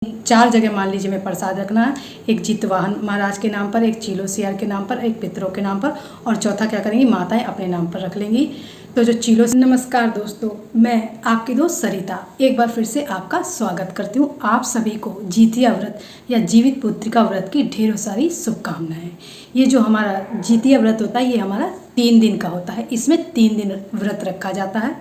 4 जगह मान लीजिए में प्रसाद रखना है। एक जितवाहन महाराज के नाम पर, एक चीलो सियार के नाम पर, एक पितरों के नाम पर, और चौथा क्या करेंगी, माताएं अपने नाम पर रख लेंगी। तो जो चीलो। नमस्कार दोस्तों, मैं आपकी दोस्त सरिता एक बार फिर से आपका स्वागत करती हूँ। आप सभी को जितिया व्रत या जीवित पुत्रिका व्रत की ढेरों सारी शुभकामनाएं। ये जो हमारा जितिया व्रत होता है ये हमारा 3 दिन का होता है। इसमें 3 दिन व्रत रखा जाता है।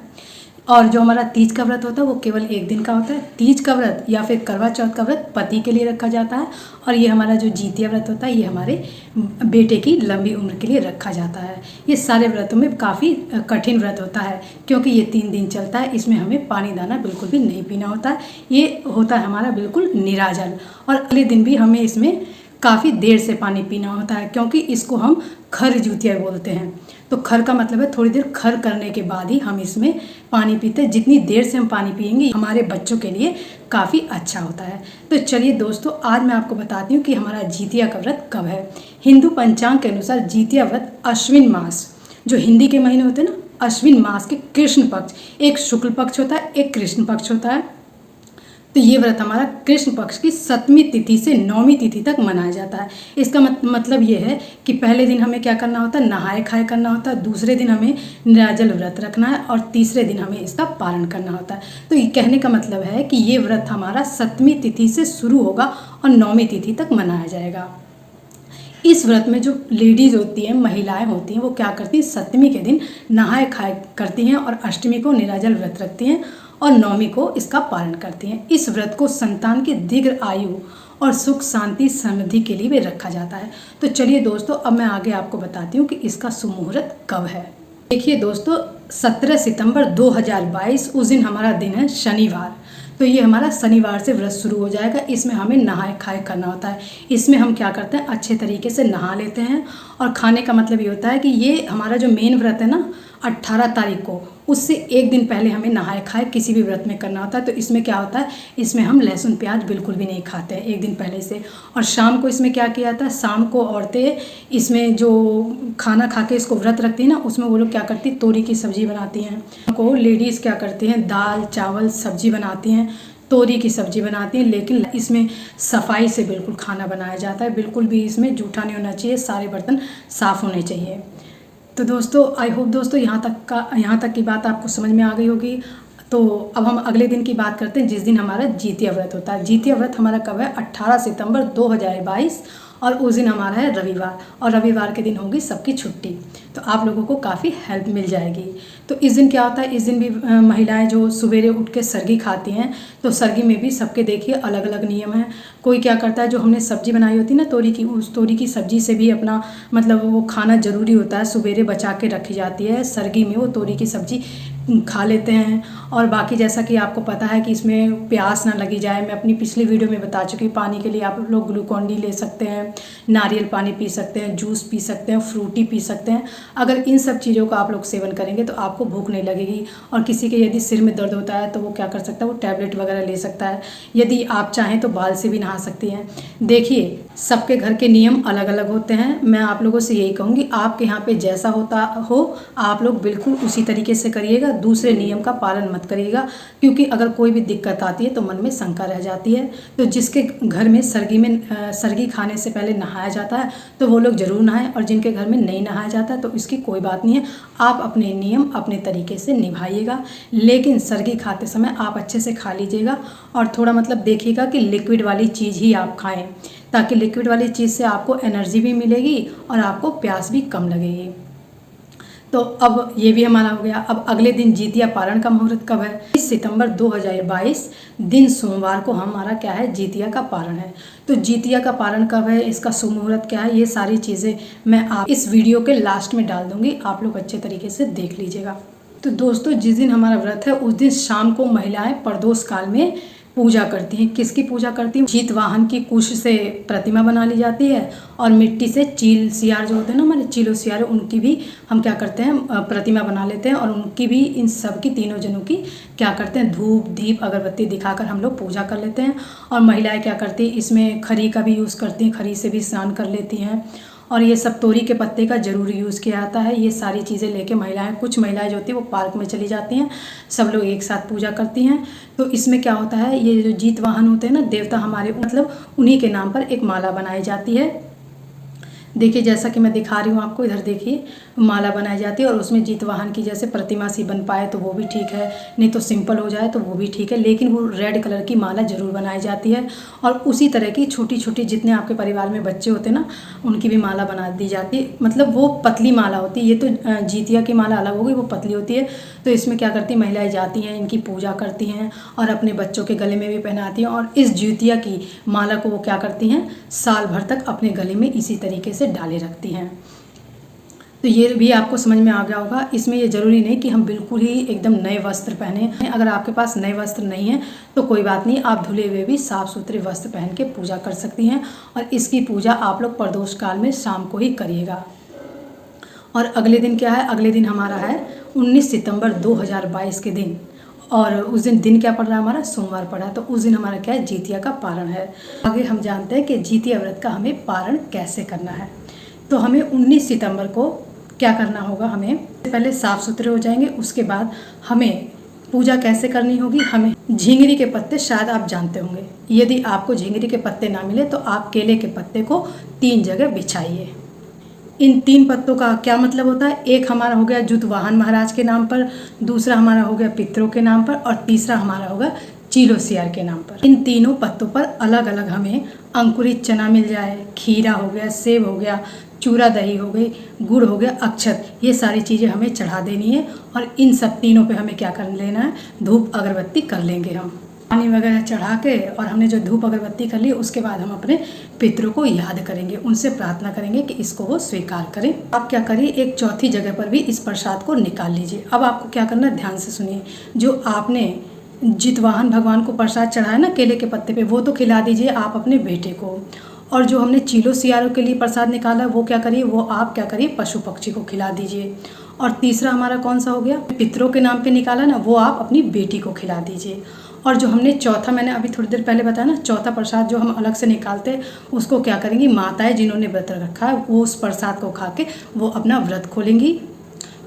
और जो हमारा तीज का व्रत होता है वो केवल 1 दिन का होता है। तीज का व्रत या फिर करवा चौथ का व्रत पति के लिए रखा जाता है। और ये हमारा जो जितिया व्रत होता है ये हमारे बेटे की लंबी उम्र के लिए रखा जाता है। ये सारे व्रतों में काफ़ी कठिन व्रत होता है क्योंकि ये 3 दिन चलता है। इसमें हमें पानी दाना बिल्कुल भी नहीं पीना होता है। ये होता है हमारा बिल्कुल निराजल। और अगले दिन भी हमें इसमें काफ़ी देर से पानी पीना होता है क्योंकि इसको हम खर जितिया बोलते हैं। तो खर का मतलब है थोड़ी देर खर करने के बाद ही हम इसमें पानी पीते हैं। जितनी देर से हम पानी पिएंगे हमारे बच्चों के लिए काफ़ी अच्छा होता है। तो चलिए दोस्तों, आज मैं आपको बताती हूँ कि हमारा जितिया का व्रत कब है। हिंदू पंचांग के अनुसार जितिया व्रत अश्विन मास, जो हिंदी के महीने होते हैं ना, अश्विन मास के कृष्ण पक्ष, एक शुक्ल पक्ष होता है, एक कृष्ण पक्ष होता है। तो ये व्रत हमारा कृष्ण पक्ष की 7वीं तिथि से 9वीं तिथि तक मनाया जाता है। इसका मतलब ये है कि पहले दिन हमें क्या करना होता है, नहाए खाए करना होता है। दूसरे दिन हमें निराजल व्रत रखना है और तीसरे दिन हमें इसका पारण करना होता है। तो ये कहने का मतलब है कि ये व्रत हमारा 7वीं तिथि से शुरू होगा और 9वीं तिथि तक मनाया जाएगा। इस व्रत में जो लेडीज़ होती हैं, महिलाएं होती हैं, वो क्या करती हैं, 7वीं के दिन नहाए खाए करती हैं और अष्टमी को निराजल व्रत रखती हैं और 9वीं को इसका पालन करती हैं। इस व्रत को संतान की दीर्घ आयु और सुख शांति समृद्धि के लिए भी रखा जाता है। तो चलिए दोस्तों, अब मैं आगे आपको बताती हूँ कि इसका सुमुहूर्त कब है। देखिए दोस्तों, 17 सितंबर 2022 उस दिन हमारा दिन है शनिवार। तो ये हमारा शनिवार से व्रत शुरू हो जाएगा। इसमें हमें नहाए खाए करना होता है। इसमें हम क्या करते हैं, अच्छे तरीके से नहा लेते हैं। और खाने का मतलब ये होता है कि ये हमारा जो मेन व्रत है ना, 18 तारीख को, उससे 1 दिन पहले हमें नहाए खाए किसी भी व्रत में करना होता है। तो इसमें क्या होता है, इसमें हम लहसुन प्याज बिल्कुल भी नहीं खाते हैं 1 दिन पहले से। और शाम को इसमें क्या किया जाता है, शाम को औरतें इसमें जो खाना खा के इसको व्रत रखती हैं ना, उसमें वो लोग क्या करती हैं, तोरी की सब्ज़ी बनाती हैं। को लेडीज़ क्या करती हैं, दाल चावल सब्ज़ी बनाती हैं, तोरी की सब्ज़ी बनाती हैं। लेकिन इसमें सफाई से बिल्कुल खाना बनाया जाता है। बिल्कुल भी इसमें जूठा नहीं होना चाहिए, सारे बर्तन साफ़ होने चाहिए। तो दोस्तों, आई होप दोस्तों यहाँ तक की बात आपको समझ में आ गई होगी। तो अब हम अगले दिन की बात करते हैं जिस दिन हमारा जितिया व्रत होता है। जितिया व्रत हमारा कब है, 18 सितंबर 2022 और उस दिन हमारा है रविवार। और रविवार के दिन होगी सबकी छुट्टी, तो आप लोगों को काफ़ी हेल्प मिल जाएगी। तो इस दिन क्या होता है, इस दिन भी महिलाएं जो सवेरे उठ के सरगी खाती हैं, तो सरगी में भी सबके देखिए अलग अलग नियम हैं। कोई क्या करता है, जो हमने सब्ज़ी बनाई होती है ना तोरी की, उस तोरी की सब्ज़ी से भी अपना मतलब वो खाना ज़रूरी होता है, सवेरे बचा के रखी जाती है। सरगी में वो तोरी की सब्ज़ी खा लेते हैं। और बाकी जैसा कि आपको पता है कि इसमें प्यास ना लगी जाए, मैं अपनी पिछली वीडियो में बता चुकी हूँ। पानी के लिए आप लोग ग्लूकॉन डी ले सकते हैं, नारियल पानी पी सकते हैं, जूस पी सकते हैं, फ्रूटी पी सकते हैं। अगर इन सब चीज़ों का आप लोग सेवन करेंगे तो आपको भूख नहीं लगेगी। और किसी के यदि सिर में दर्द होता है तो वो क्या कर सकता है, वो टैबलेट वगैरह ले सकता है। यदि आप चाहें तो बाल से भी नहा सकती हैं। देखिए, सबके घर के नियम अलग अलग होते हैं। मैं आप लोगों से यही कहूँगी, आपके यहाँ पे जैसा होता हो आप लोग बिल्कुल उसी तरीके से करिएगा, दूसरे नियम का पालन मत करिएगा। क्योंकि अगर कोई भी दिक्कत आती है तो मन में शंका रह जाती है। तो जिसके घर में सरगी खाने से पहले नहाया जाता है तो वो लोग ज़रूर नहाएं, और जिनके घर में नहीं नहाया जाता है तो इसकी कोई बात नहीं है। आप अपने नियम अपने तरीके से निभाइएगा, लेकिन सरगी खाते समय आप अच्छे से खा लीजिएगा। और थोड़ा मतलब देखिएगा कि लिक्विड वाली चीज़ ही आप खाएं, ताकि लिक्विड वाली चीज़ से आपको एनर्जी भी मिलेगी और आपको प्यास भी कम लगेगी। तो अब ये भी हमारा हो गया। अब अगले दिन जितिया पारण का मुहूर्त कब है, 20 सितंबर 2022 दिन सोमवार को हमारा क्या है, जितिया का पारण है। तो जितिया का पारण कब है, इसका सुमुहूर्त क्या है, ये सारी चीज़ें मैं आप इस वीडियो के लास्ट में डाल दूँगी, आप लोग अच्छे तरीके से देख लीजिएगा। तो दोस्तों, जिस दिन हमारा व्रत है उस दिन शाम को महिलाएं प्रदोष काल में पूजा करती हैं। किसकी पूजा करती हैं, जितवाहन की कुश से प्रतिमा बना ली जाती है और मिट्टी से चील सियार जो होते हैं ना, हमारे चीलो सियार, उनकी भी हम क्या करते हैं, प्रतिमा बना लेते हैं। और उनकी भी, इन सब की, तीनों जनों की क्या करते हैं, धूप दीप अगरबत्ती दिखाकर हम लोग पूजा कर लेते हैं। और महिलाएं क्या करती हैं, इसमें खरी का भी यूज़ करती हैं, खरी से भी स्नान कर लेती हैं। और ये सब तोरी के पत्ते का ज़रूर यूज़ किया जाता है। ये सारी चीज़ें लेके कुछ महिलाएं जो होती हैं वो पार्क में चली जाती हैं, सब लोग एक साथ पूजा करती हैं। तो इसमें क्या होता है, ये जो जीत वाहन होते हैं ना, देवता हमारे, मतलब उन्हीं के नाम पर एक माला बनाई जाती है। देखिए जैसा कि मैं दिखा रही हूँ आपको, इधर देखिए माला बनाई जाती है और उसमें जीत वाहन की जैसे प्रतिमा सी बन पाए तो वो भी ठीक है, नहीं तो सिंपल हो जाए तो वो भी ठीक है, लेकिन वो रेड कलर की माला ज़रूर बनाई जाती है। और उसी तरह की छोटी छोटी जितने आपके परिवार में बच्चे होते हैं ना, उनकी भी माला बना दी जाती है। मतलब वो पतली माला होती है, ये तो जीतिया की माला अलग हो गई, वो पतली होती है। तो इसमें क्या करती हैं महिलाएं, जाती हैं इनकी पूजा करती हैं और अपने बच्चों के गले में भी पहनाती हैं। और इस जीतिया की माला को वो क्या करती हैं, साल भर तक अपने गले में इसी तरीके से डाले रखती हैं। तो ये भी आपको समझ में आ गया होगा। इसमें ये ज़रूरी नहीं कि हम बिल्कुल ही एकदम नए वस्त्र पहने। अगर आपके पास नए वस्त्र नहीं है तो कोई बात नहीं, आप धुले हुए भी साफ़ सुथरे वस्त्र पहन के पूजा कर सकती हैं। और इसकी पूजा आप लोग प्रदोष काल में शाम को ही करिएगा। और अगले दिन क्या है, अगले दिन हमारा है 19 सितंबर 2022 के दिन। और उस दिन क्या पड़ रहा है हमारा, सोमवार पड़ा। तो उस दिन हमारा क्या है, जीतिया का पारण है। आगे हम जानते हैं कि जीतिया व्रत का हमें पारण कैसे करना है। तो हमें 19 सितंबर को क्या करना होगा, हमें पहले साफ़ सुथरे हो जाएंगे। उसके बाद हमें पूजा कैसे करनी होगी, हमें झिंगरी के पत्ते, शायद आप जानते होंगे, यदि आपको झिंगरी के पत्ते ना मिले तो आप केले के पत्ते को 3 जगह बिछाइए। इन 3 पत्तों का क्या मतलब होता है, एक हमारा हो गया जुतवाहन महाराज के नाम पर, दूसरा हमारा हो गया पितरों के नाम पर, और तीसरा हमारा होगा चीलोसियार के नाम पर। इन तीनों पत्तों पर अलग अलग हमें अंकुरित चना मिल जाए, खीरा हो गया, सेब हो गया, चूरा दही हो गई, गुड़ हो गया, अक्षत, ये सारी चीज़ें हमें चढ़ा देनी है। और इन सब तीनों पे हमें क्या कर लेना है, धूप अगरबत्ती कर लेंगे हम, पानी वगैरह चढ़ा के। और हमने जो धूप अगरबत्ती कर ली, उसके बाद हम अपने पितरों को याद करेंगे, उनसे प्रार्थना करेंगे कि इसको वो स्वीकार करें। आप क्या करिए, एक चौथी जगह पर भी इस प्रसाद को निकाल लीजिए। अब आपको क्या करना है, ध्यान से सुनिए। जो आपने जितवाहन भगवान को प्रसाद चढ़ाया ना केले के पत्ते पे, वो तो खिला दीजिए आप अपने बेटे को। और जो हमने चीलो सियारों के लिए प्रसाद निकाला है, वो क्या करिए, वो आप क्या करिए, पशु पक्षी को खिला दीजिए। और तीसरा हमारा कौन सा हो गया, पितरों के नाम पे निकाला ना, वो आप अपनी बेटी को खिला दीजिए। और जो हमने चौथा, मैंने अभी थोड़ी देर पहले बताया ना, चौथा प्रसाद जो हम अलग से निकालते हैं, उसको क्या करेंगी, माताएं जिन्होंने व्रत रखा है वो उस प्रसाद को खा के वो अपना व्रत खोलेंगी।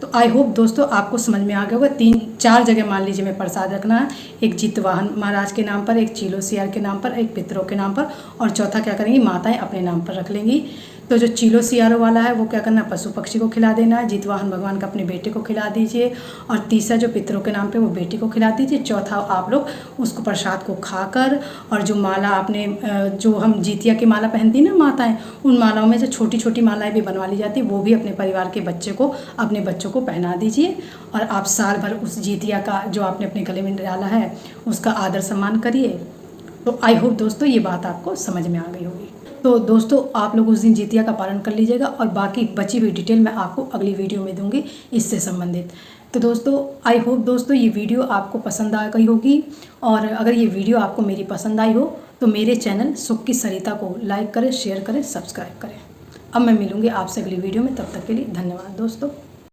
तो आई होप दोस्तों आपको समझ में आ गया होगा। 3-4 जगह मान लीजिए में प्रसाद रखना है, एक जितवाहन महाराज के नाम पर, एक चीलोसियार के नाम पर, एक पितरों के नाम पर, और चौथा क्या करेंगी, माताएं अपने नाम पर रख लेंगी। तो जो चीलोसियारों वाला है वो क्या करना है, पशु पक्षी को खिला देना है। जितवाहन भगवान का अपने बेटे को खिला दीजिए। और तीसरा जो पितरों के नाम पे वो बेटी को खिला दीजिए। चौथा आप लोग उसको प्रसाद को खाकर, और जो माला आपने जो हम जीतिया की माला पहनती ना माताएं, उन मालाओं में जो छोटी छोटी मालाएं भी बनवा ली जाती है, वो भी अपने परिवार के बच्चे को, अपने बच्चों को पहना दीजिए। और आप साल भर उस जीतिया का जो आपने अपने गले में डाला है उसका आदर सम्मान करिए। तो आई होप दोस्तों ये बात आपको समझ में आ गई होगी। तो दोस्तों आप लोग उस दिन जीतिया का पालन कर लीजिएगा, और बाकी बची हुई डिटेल मैं आपको अगली वीडियो में दूंगी इससे संबंधित। तो दोस्तों आई होप दोस्तों ये वीडियो आपको पसंद आ गई होगी। और अगर ये वीडियो आपको मेरी पसंद आई हो तो मेरे चैनल सुख की सरिता को लाइक करें, शेयर करें, सब्सक्राइब करें। अब मैं मिलूँगी आपसे अगली वीडियो में, तब तक के लिए धन्यवाद दोस्तों।